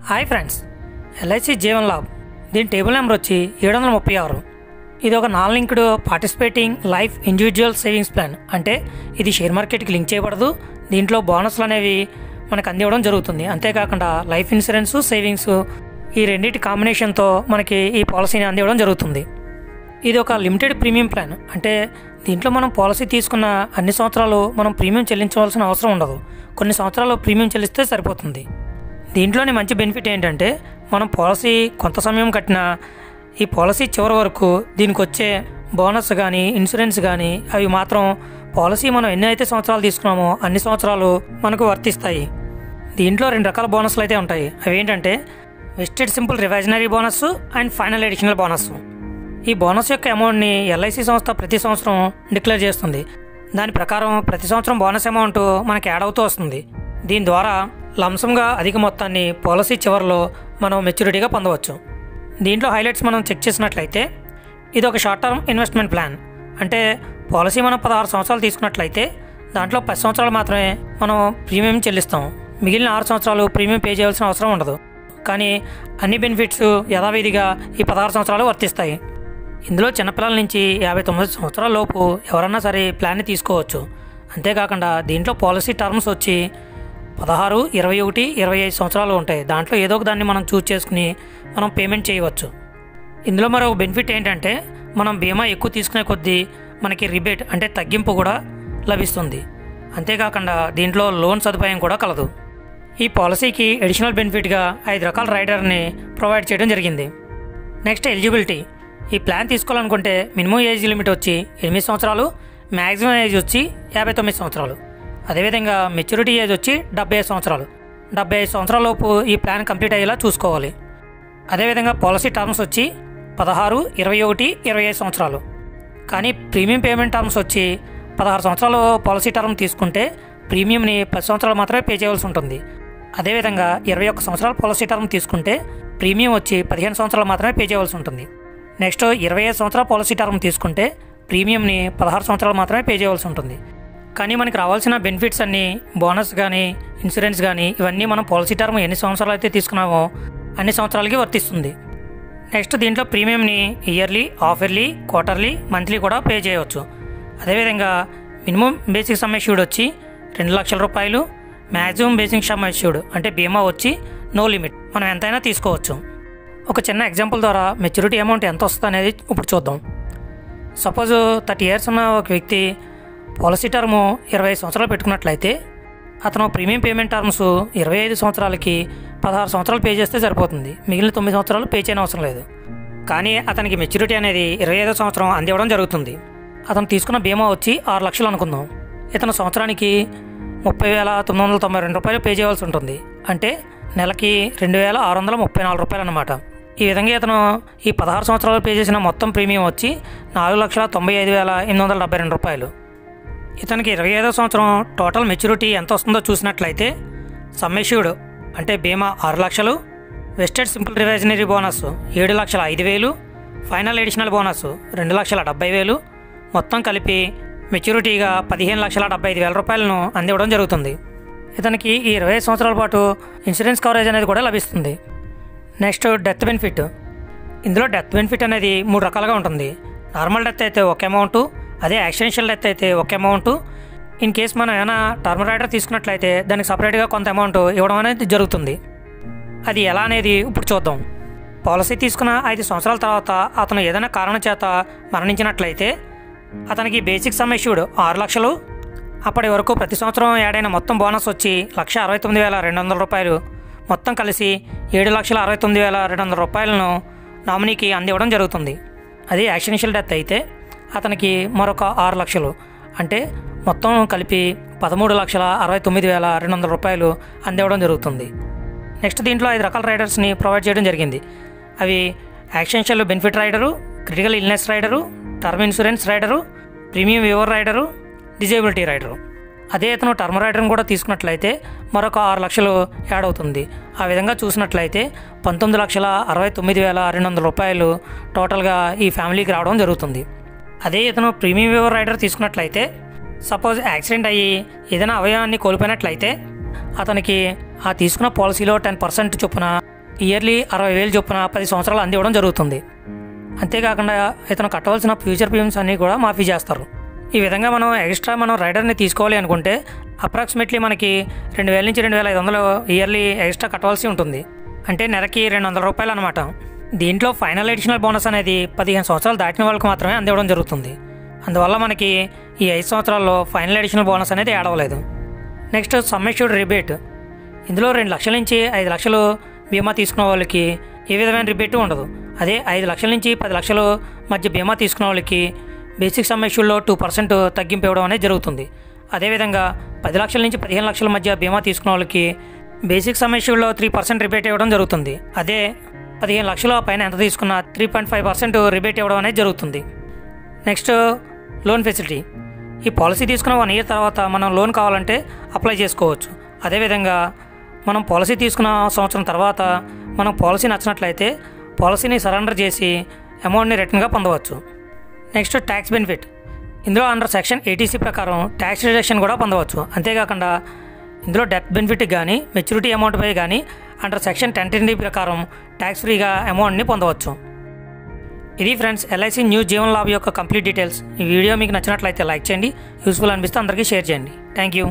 Hi friends, LIC Jeevan Labh దీని table number వచ్చి 736. ఇది ఒక non linked participating life individual savings plan. అంటే ఇది షేర్ మార్కెట్కి లింక్ చేయబడదు. దీంట్లో బోనస్లు అనేవి మనకు అందివ్వడం జరుగుతుంది. అంతేకాకుండా లైఫ్ ఇన్సూరెన్స్, సేవింగ్స్ ఈ రెండింటి కాంబినేషన్తో మనకి ఈ పాలసీని అందివ్వడం జరుగుతుంది. ఇది ఒక లిమిటెడ్ ప్రీమియం ప్లాన్. అంటే దీంట్లో మనం పాలసీ తీసుకున్న అన్ని సంవత్సరాలు మనం ప్రీమియం చెల్లించవలసిన అవసరం ఉండదు. కొన్ని సంవత్సరాలు ప్రీమియం చెల్లిస్తే సరిపోతుంది. దీంట్లోని మంచి బెనిఫిట్ ఏంటంటే మనం పాలసీ కొంత సమయం కట్టినా ఈ పాలసీ చివరి వరకు దీనికి వచ్చే బోనస్ కానీ ఇన్సూరెన్స్ కానీ అవి మాత్రం పాలసీ మనం ఎన్ని అయితే సంవత్సరాలు తీసుకున్నామో అన్ని సంవత్సరాలు మనకు వర్తిస్తాయి. దీంట్లో 2 రకాల బోనస్లు అయితే ఉంటాయి. అవి ఏంటంటే vested simple reversionary bonus and final additional bonus. ఈ బోనస్ యొక్క అమౌంట్ని ఎల్ఐసి సంస్థ ప్రతి సంవత్సరం డిక్లేర్ చేస్తుంది. దాని ప్రకారం ప్రతి సంవత్సరం బోనస్ అమౌంట్ మనకి యాడ్ అవుతూ వస్తుంది. దీని ద్వారా లంసంగా అధిక మొత్తాన్ని పాలసీ చివరిలో మనం మెచ్యూరిటీగా పొందవచ్చు. దీంట్లో హైలైట్స్ మనం చెక్ చేసినట్లయితే ఇది ఒక షార్ట్ టర్మ్ ఇన్వెస్ట్మెంట్ ప్లాన్. అంటే పాలసీ మనం 16 సంవత్సరాలు తీసుకున్నట్లయితే దాంట్లో 10 సంవత్సరాలు మాత్రమే మనం ప్రీమియం చెల్లిస్తాం. మిగిలిన 6 సంవత్సరాలు ప్రీమియం పే చేయాల్సిన అవసరం ఉండదు. కానీ అన్ని బెనిఫిట్స్ యథావిధిగా ఈ 16 సంవత్సరాలు వర్తిస్తాయి. ఇందులో చిన్నపిల్లల నుంచి 59 సంవత్సరాల లోపు ఎవరన్నా సరే ప్లాన్ని తీసుకోవచ్చు. అంతేకాకుండా దీంట్లో పాలసీ టర్మ్స్ వచ్చి 16, 21, 25 సంవత్సరాలు ఉంటాయి. దాంట్లో ఏదో ఒక దాన్ని మనం చూస్ చేసుకుని మనం పేమెంట్ చేయవచ్చు. ఇందులో మరో బెనిఫిట్ ఏంటంటే మనం బీమా ఎక్కువ తీసుకునే కొద్దీ మనకి రిబేట్ అంటే తగ్గింపు కూడా లభిస్తుంది. అంతేకాకుండా దీంట్లో లోన్ సదుపాయం కూడా కలదు. ఈ పాలసీకి అడిషనల్ బెనిఫిట్గా 5 రకాల రైడర్ని ప్రొవైడ్ చేయడం జరిగింది. Next eligibility. ఈ ప్లాన్ తీసుకోవాలనుకుంటే మినిమం ఏజ్ లిమిట్ వచ్చి 8 సంవత్సరాలు, మ్యాక్సిమం ఏజ్ వచ్చి 59 సంవత్సరాలు. అదేవిధంగా మెచ్యూరిటీ ఏజ్ వచ్చి 75 సంవత్సరాలు. 75 సంవత్సరాల లోపు ఈ ప్లాన్ కంప్లీట్ అయ్యేలా చూసుకోవాలి. అదేవిధంగా పాలసీ టర్మ్స్ వచ్చి 16, 21, 25 సంవత్సరాలు. కానీ ప్రీమియం పేమెంట్ టర్మ్స్ వచ్చి 16 సంవత్సరాలు పాలసీ టర్మ్ తీసుకుంటే ప్రీమియంని 10 సంవత్సరాలు మాత్రమే పే చేయవలసి ఉంటుంది. అదేవిధంగా 21 సంవత్సరాల పాలసీ టర్మ్ తీసుకుంటే ప్రీమియం వచ్చి 15 సంవత్సరాలు మాత్రమే పే చేయవలసి ఉంటుంది. నెక్స్ట్ 25 సంవత్సరాల పాలసీ టర్మ్ తీసుకుంటే ప్రీమియంని 16 సంవత్సరాలు మాత్రమే పే చేయవలసి ఉంటుంది. కానీ మనకి రావాల్సిన బెనిఫిట్స్ అన్నీ బోనస్ కానీ ఇన్సూరెన్స్ కానీ ఇవన్నీ మనం పాలసీ టర్మ్ ఎన్ని సంవత్సరాలు అయితే తీసుకున్నామో అన్ని సంవత్సరాలకి వర్తిస్తుంది. నెక్స్ట్ దీంట్లో ప్రీమియంని yearly, half yearly, quarterly, monthly కూడా పే చేయవచ్చు. అదేవిధంగా మినిమం బేసిక్ సమ్ అష్యూర్డ్ వచ్చి 2 లక్షల రూపాయలు, మ్యాక్సిమం బేసిక్ సమ్ అష్యూర్డ్ అంటే బీమా వచ్చి నో లిమిట్, మనం ఎంతైనా తీసుకోవచ్చు. ఒక చిన్న ఎగ్జాంపుల్ ద్వారా మెచ్యూరిటీ అమౌంట్ ఎంత వస్తుంది అనేది ఇప్పుడు చూద్దాం. సపోజ్ 30 ఇయర్స్ ఉన్న ఒక వ్యక్తి పాలసీ టర్ము 25 సంవత్సరాలు పెట్టుకున్నట్లయితే అతను ప్రీమియం పేమెంట్ టర్మ్స్ 25 సంవత్సరాలకి 16 సంవత్సరాలు పే చేస్తే సరిపోతుంది. మిగిలిన 9 సంవత్సరాలు పే చేయని అవసరం లేదు. కానీ అతనికి మెచ్యూరిటీ అనేది 25వ సంవత్సరం అందివ్వడం జరుగుతుంది. అతను తీసుకున్న బీమా వచ్చి 6 లక్షలు అనుకుందాం. ఇతను సంవత్సరానికి 30,992 రూపాయలు పే చేయవలసి ఉంటుంది. అంటే నెలకి 2,634 రూపాయలు అన్నమాట. ఈ విధంగా ఇతను ఈ 16 సంవత్సరాలు పే చేసిన మొత్తం ప్రీమియం వచ్చి 4,95,872 రూపాయలు. ఇతనికి 25వ సంవత్సరం టోటల్ మెచ్యూరిటీ ఎంత వస్తుందో చూసినట్లయితే సమ్ అష్యూర్డ్ అంటే బీమా 6 లక్షలు, vested simple reversionary bonus 7,05,000, final additional bonus 2,70,000, మొత్తం కలిపి మెచ్యూరిటీగా 15,75,000 రూపాయలను అందివ్వడం జరుగుతుంది. ఇతనికి ఈ 25 సంవత్సరాల పాటు ఇన్సూరెన్స్ కవరేజ్ అనేది కూడా లభిస్తుంది. Next death benefit. ఇందులో డెత్ బెనిఫిట్ అనేది 3 రకాలుగా ఉంటుంది. నార్మల్ డెత్ అయితే ఒక అమౌంట్, అదే యాక్సిడెన్షియల్ డెత్ అయితే ఒక అమౌంట్. ఇన్ కేస్ మనం ఏమైనా టర్మ్ రైడర్ తీసుకున్నట్లయితే దానికి సపరేట్గా కొంత అమౌంట్ ఇవ్వడం అనేది జరుగుతుంది. అది ఎలా అనేది ఇప్పుడు చూద్దాం. పాలసీ తీసుకున్న 5 సంవత్సరాల తర్వాత అతను ఏదైనా కారణం చేత మరణించినట్లయితే అతనికి బేసిక్ సమ్ అష్యూర్డ్ 6 లక్షలు, అప్పటి వరకు ప్రతి సంవత్సరం యాడ్ అయిన మొత్తం బోనస్ వచ్చి 1,69,200 రూపాయలు, మొత్తం కలిసి 7,69,200 రూపాయలను నామినీకి అందివ్వడం జరుగుతుంది. అది యాక్సిడెన్షియల్ డెత్ అయితే అతనికి మరొక 6 లక్షలు అంటే మొత్తం కలిపి 13,69,200 రూపాయలు అందివ్వడం జరుగుతుంది. నెక్స్ట్ దీంట్లో 5 రకాల రైడర్స్ని ప్రొవైడ్ చేయడం జరిగింది. అవి యాక్సిడెన్షియల్ benefit rider, critical illness rider, term insurance rider, premium waiver rider, disability rider. అదే ఇతను టర్మ్ రైడర్ని కూడా తీసుకున్నట్లయితే మరొక 6 లక్షలు యాడ్ అవుతుంది. ఆ విధంగా చూసినట్లయితే 19,69,200 రూపాయలు టోటల్గా ఈ ఫ్యామిలీకి రావడం జరుగుతుంది. అదే ఇతను ప్రీమియం వేవర్ రైడర్ తీసుకున్నట్లయితే సపోజ్ యాక్సిడెంట్ అయ్యి ఏదైనా అవయవాన్ని కోల్పోయినట్లయితే అతనికి ఆ తీసుకున్న పాలసీలో 10% చొప్పున ఇయర్లీ 60,000 చొప్పున 10 సంవత్సరాలు అందివ్వడం జరుగుతుంది. అంతేకాకుండా ఇతను కట్టవలసిన ఫ్యూచర్ ప్రీమియమ్స్ అన్నీ కూడా మాఫీ చేస్తారు. ఈ విధంగా మనం ఎక్స్ట్రా రైడర్ని తీసుకోవాలి అనుకుంటే అప్రాక్సిమేట్లీ మనకి 2,000 నుంచి 2,500 ఇయర్లీ ఎక్స్ట్రా కట్టవలసి ఉంటుంది. అంటే నెలకి ₹200 అనమాట. దీంట్లో ఫైనల్ అడిషనల్ బోనస్ అనేది 15 సంవత్సరాలు దాటిన వాళ్ళకి మాత్రమే అందివ్వడం జరుగుతుంది. అందువల్ల మనకి ఈ 5 సంవత్సరాల్లో ఫైనల్ అడిషనల్ బోనస్ అనేది యాడ్ అవ్వలేదు. Next sum assured rebate. ఇందులో 2 లక్షల నుంచి 5 లక్షలు బీమా తీసుకున్న వాళ్ళకి ఏ విధమైన రిబేటు ఉండదు. అదే 5 లక్షల నుంచి 10 లక్షలు మధ్య బీమా తీసుకున్న వాళ్ళకి బేసిక్ సమ్ అష్యూర్డ్లో 2% తగ్గింపు ఇవ్వడం అనేది జరుగుతుంది. అదేవిధంగా 10 లక్షల నుంచి 15 లక్షల మధ్య బీమా తీసుకున్న వాళ్ళకి బేసిక్ సమ్ అష్యూర్డ్లో 3% రిబేట్ ఇవ్వడం జరుగుతుంది. అదే 15 లక్షల పైన ఎంత తీసుకున్నా 3.5% రిబేట్ ఇవ్వడం అనేది జరుగుతుంది. Next loan facility. ఈ పాలసీ తీసుకున్న 1 ఇయర్ తర్వాత మనం లోన్ కావాలంటే అప్లై చేసుకోవచ్చు. అదేవిధంగా మనం పాలసీ తీసుకున్న సంవత్సరం తర్వాత మనం పాలసీ నచ్చినట్లయితే పాలసీని సరెండర్ చేసి అమౌంట్ని రిటర్న్గా పొందవచ్చు. Next tax benefit. ఇందులో అండర్ సెక్షన్ 80C ప్రకారం ట్యాక్స్ రిడక్షన్ కూడా పొందవచ్చు. అంతేకాకుండా ఇందులో డెత్ బెనిఫిట్ కానీ మెచ్యూరిటీ అమౌంట్పై కానీ అండర్ సెక్షన్ 1010D ప్రకారం ట్యాక్స్ ఫ్రీగా అమౌంట్ని పొందవచ్చు. ఇది friends LIC new Jeevan Labh యొక్క కంప్లీట్ డీటెయిల్స్. ఈ వీడియో మీకు నచ్చినట్లయితే లైక్ చేయండి, యూస్ఫుల్ అనిపిస్తే అందరికీ షేర్ చేయండి. Thank you.